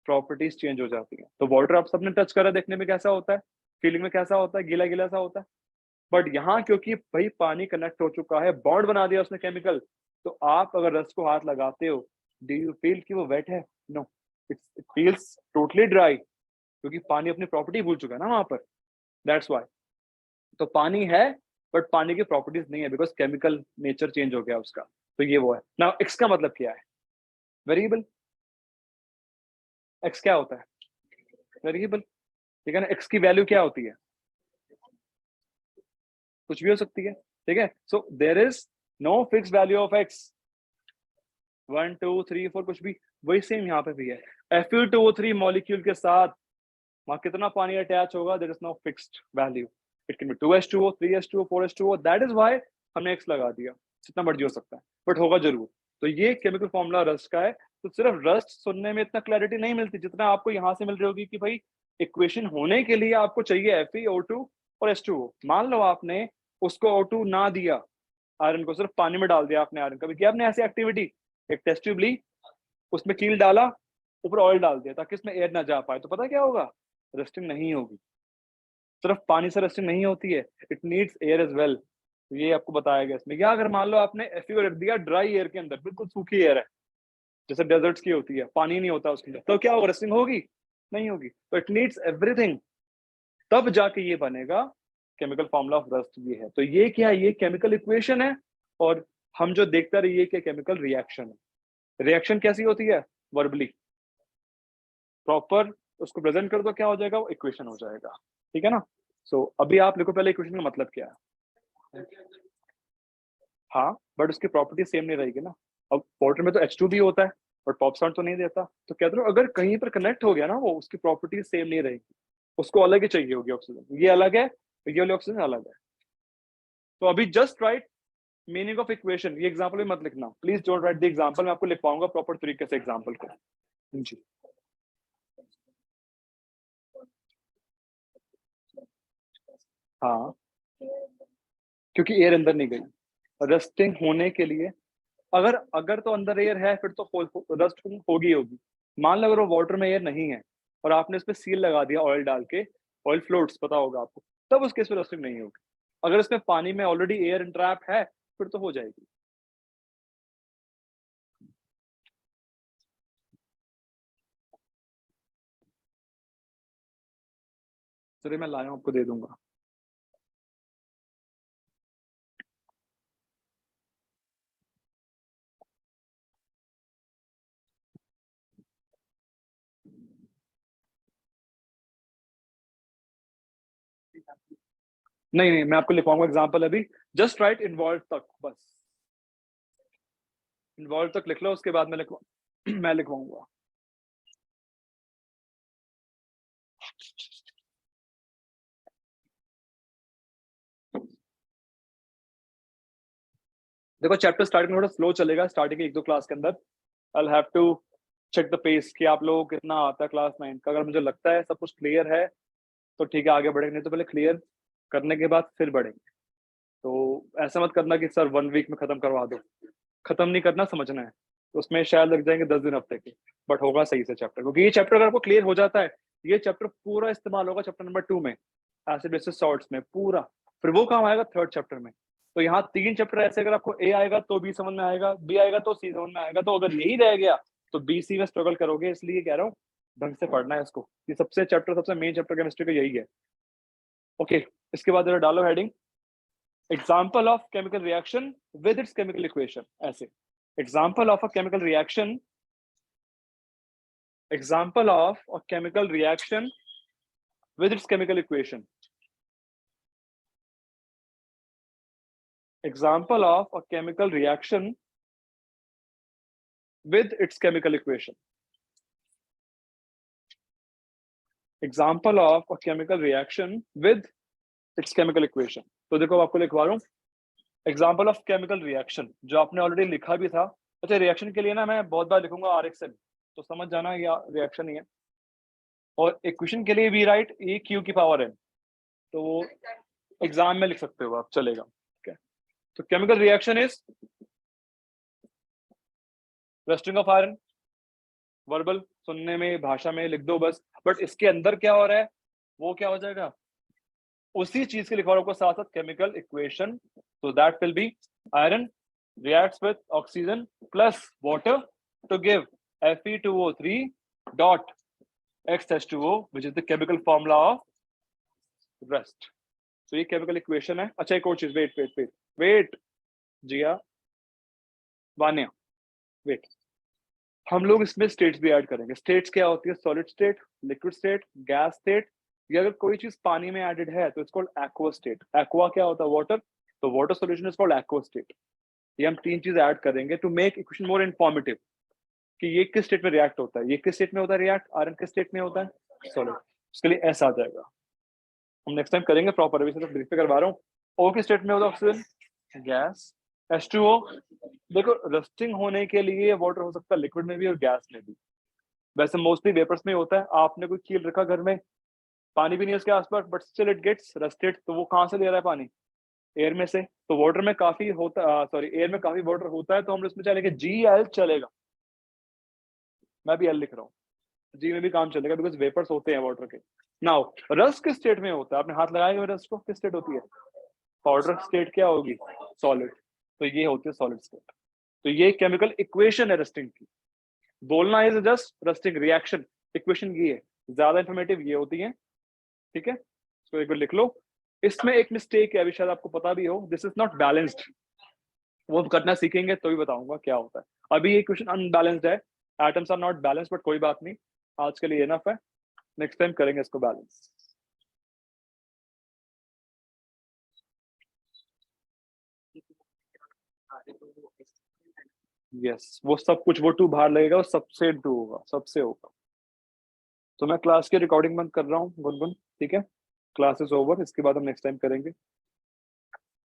प्रॉपर्टीज चेंज हो जाती हैं। तो वाटर आप सबने टच करा, देखने में कैसा होता है, फीलिंग में कैसा होता है, गीला गीला सा होता है। बट यहाँ क्योंकि भाई पानी कनेक्ट हो चुका है, बॉन्ड बना दिया उसने केमिकल, तो आप अगर रस को हाथ लगाते हो, डू यू फील कि वो वेट है, no, it feels totally dry, क्योंकि पानी अपनी प्रॉपर्टी भूल चुका है ना वहां पर, दैट्स वाई। तो पानी है बट पानी की प्रॉपर्टीज नहीं है, बिकॉज केमिकल नेचर चेंज हो गया उसका। तो ये वो है ना। एक्स का मतलब क्या है, वेरिएबल। एक्स क्या होता है, वेरिएबल, ठीक है ना। एक्स की वैल्यू क्या होती है, कुछ भी हो सकती है, ठीक है। So there is no fix value of X, 1 2 3 4 कुछ भी। वही सेम यहाँ पे भी है। Fe2O3 मॉलिक्यूल के साथ वहां कितना पानी अटैच होगा, there is no fixed value. It can be 2H2O 3H2O 4H2O, that is why हमने एक्स लगा दिया। जितना मर्जी हो सकता है बट होगा जरूर। तो ये केमिकल फॉर्मूला रस्ट का है। तो सिर्फ रस्ट सुनने में इतना क्लैरिटी नहीं मिलती जितना आपको यहाँ से मिल रही होगी कि भाई इक्वेशन होने के लिए आपको चाहिए FeO2 और H2O। मान लो आपने उसको O2 ना दिया, आयरन को सिर्फ पानी में डाल दिया आपने, आयरन कभी किया आपने ऐसी एक्टिविटी, एक टेस्ट ट्यूब ली, उसमें कील डाला, ऊपर ऑयल डाल दिया ताकि इसमें एयर ना जा पाए, तो पता क्या होगा, रस्टिंग नहीं होगी। सिर्फ पानी से रस्टिंग नहीं होती है, it needs air as well. ये आपको बताया गया इसमें। या अगर मान लो आपने FeO रख दिया ड्राई एयर के अंदर, बिल्कुल सूखी एयर है जैसे डेजर्ट्स की होती है, पानी नहीं होता उसके अंदर, तो क्या होगा, रस्टिंग होगी, नहीं होगी। तो इट नीड्स एवरीथिंग, तब जाके ये बनेगा केमिकल फॉर्मूला ऑफ रस्ट। ये है। तो ये क्या है, ये केमिकल इक्वेशन है। और हम जो देखते रहे ये क्या, केमिकल रिएक्शन है। रिएक्शन कैसी होती है, वर्बली प्रॉपर उसको प्रेजेंट कर दो, क्या हो जाएगा, वो इक्वेशन हो जाएगा, ठीक है ना। सो अभी आप लिखो पहले इक्वेशन का मतलब क्या है। हाँ बट उसकी प्रॉपर्टी सेम नहीं रहेगी ना। अब वाटर में तो H2 भी होता है बट पॉप साउंड तो नहीं देता। तो कहते रहो अगर कहीं पर कनेक्ट हो गया ना, वो उसकी प्रॉपर्टी सेम नहीं रहेगी, उसको अलग ही चाहिए होगी ऑक्सीजन। ये अलग है, ये वाली ऑक्सीजन अलग है। तो अभी just right meaning of equation. ये एग्जांपल में मत लिखना please, don't write the example. मैं आपको लिख पाऊंगा प्रॉपर तरीके से एग्जांपल को जी। हाँ क्योंकि एयर अंदर नहीं गई। रस्टिंग होने के लिए अगर अगर तो अंदर एयर है फिर तो रस्टिंग होगी होगी। मान लो अगर वो वाटर में एयर नहीं है और आपने उस पर सील लगा दिया ऑयल डाल के, ऑयल फ्लोट्स, पता होगा आपको, तब उस केस में रस्टिंग नहीं होगी। अगर इसमें पानी में ऑलरेडी एयर इंट्रैप है फिर तो हो जाएगी। चलिए मैं लाया हूं, आपको दे दूंगा। नहीं नहीं मैं आपको लिखवाऊंगा एग्जाम्पल अभी। जस्ट राइट इन्वॉल्व तक, बस इन्वॉल्व तक लिख लो, उसके बाद मैं मैं लिखवाऊंगा। देखो चैप्टर स्टार्टिंग में थोड़ा स्लो चलेगा, स्टार्टिंग के 1-2 क्लास के अंदर। I have to check the pace कि आप लोगों को कितना आता है क्लास 9 का। अगर मुझे लगता है सब कुछ क्लियर है तो ठीक है आगे बढ़ेंगे, नहीं तो पहले क्लियर करने के बाद फिर बढ़ेंगे। तो ऐसा मत करना कि सर 1 वीक में खत्म करवा दो, खत्म नहीं करना, समझना है। तो उसमें शायद लग जाएंगे 10 दिन, हफ्ते के, बट होगा सही से चैप्टर। क्योंकि ये चैप्टर अगर आपको क्लियर हो जाता है, ये चैप्टर पूरा इस्तेमाल होगा चैप्टर नंबर 2 में, एसिड बेसिस सॉल्ट्स में पूरा। फिर वो काम आएगा 3rd चैप्टर में। तो यहाँ 3 चैप्टर ऐसे, अगर आपको ए आएगा तो बी समझ में आएगा, बी आएगा तो सी समझ में आएगा। तो अगर यही रह गया तो बी सी में स्ट्रगल करोगे। इसलिए कह रहा हूँ ढंग से पढ़ना है इसको। ये सबसे चैप्टर, सबसे मेन चैप्टर केमिस्ट्री का यही है। ओके इसके बाद जरा डालो heading example of chemical reaction with its chemical equation, ऐसे example of a chemical reaction, example of a chemical reaction with its chemical equation, example of a chemical reaction with its chemical equation, example of a chemical reaction with its chemical equation. तो देखो आपको लिखवा रहा हूँ example of chemical reaction, जो आपने already लिखा भी था। अच्छा, रिएक्शन के लिए ना मैं बहुत बार लिखूंगा RxN, तो समझ जाना ये रिएक्शन ही है। और इक्वेशन के लिए वी राइट E Q की पावर n, तो वो एग्जाम में लिख सकते हो आप, चलेगा। ठीक है, तो chemical reaction is rusting of iron, verbal सुनने में भाषा में लिख दो बस, बट इसके अंदर क्या हो रहा है वो क्या हो जाएगा, उसी चीज के लिखवा रहा हूं साथ साथ chemical equation. So that will be iron reacts with oxygen plus water to give Fe2O3 dot X2O, which is the chemical formula of rust. So ये chemical equation है। अच्छा एक और चीज, wait जिया वानिया, wait, हम लोग इसमें स्टेट्स भी ऐड करेंगे। स्टेट्स क्या होती है, solid state, liquid state, gas state. ये अगर कोई चीज पानी में एडेड है तो इसको एक्वा स्टेट, एक्वा क्या होता है, वाटर, तो water solution is called aqua state. ये हम तीन चीज ऐड करेंगे to make equation more informative, कि ये किस स्टेट में रिएक्ट होता है, ये किस स्टेट में होता है रिएक्ट, आयरन किस स्टेट में होता है सॉलिड, उसके लिए एस आ जाएगा। हम नेक्स्ट टाइम करेंगे प्रॉपर, अभी से ब्रीफ पे करवा रहा हूँ। ओ किस स्टेट में होता है ऑक्सीजन, गैस, H2O। देखो रस्टिंग होने के लिए वाटर हो सकता है लिक्विड में भी और गैस में भी, वैसे मोस्टली वेपर्स में होता है। आपने कोई कील रखा घर में, पानी भी नहीं उसके आसपास, but still it gets rusted, तो वो कहाँ से ले रहा है पानी, एयर में से। तो वाटर में काफी होता, सॉरी एयर में काफी वाटर होता है, तो हम इसमें चलेंगे GL चलेगा, मैं भी L लिख रहा हूँ, जी में भी काम चलेगा बिकॉज वेपर्स होते हैं वाटर के। नाउ रस्ट किस स्टेट में होता है, आपने हाथ लगाया हुआ रस्ट को, किस स्टेट होती है, पाउडर स्टेट क्या होगी, सॉलिड, तो ये होती है सॉलिड स्टेट। तो ये केमिकल इक्वेशन है रस्टिंग की, बोलना is just rusting reaction, equation ये है, ज्यादा इंफॉर्मेटिव ये होती है। ठीक है, तो एक बार लिख लो। इसमें एक मिस्टेक है, अभी शायद आपको पता भी हो, दिस इज नॉट बैलेंस्ड, वो करना सीखेंगे तो ही बताऊंगा क्या होता है। अभी ये क्वेश्चन अनबैलेंस्ड है, atoms are not balanced, but कोई बात नहीं, आज के लिए इनफ है, नेक्स्ट टाइम करेंगे इसको बैलेंस। यस, वो सब कुछ वो 2 बाहर लगेगा, वो सबसे 2 होगा, सबसे होगा। तो मैं क्लास की रिकॉर्डिंग बंद कर रहा हूँ गुनगुन, ठीक है, क्लास इज ओवर, इसके बाद हम नेक्स्ट टाइम करेंगे।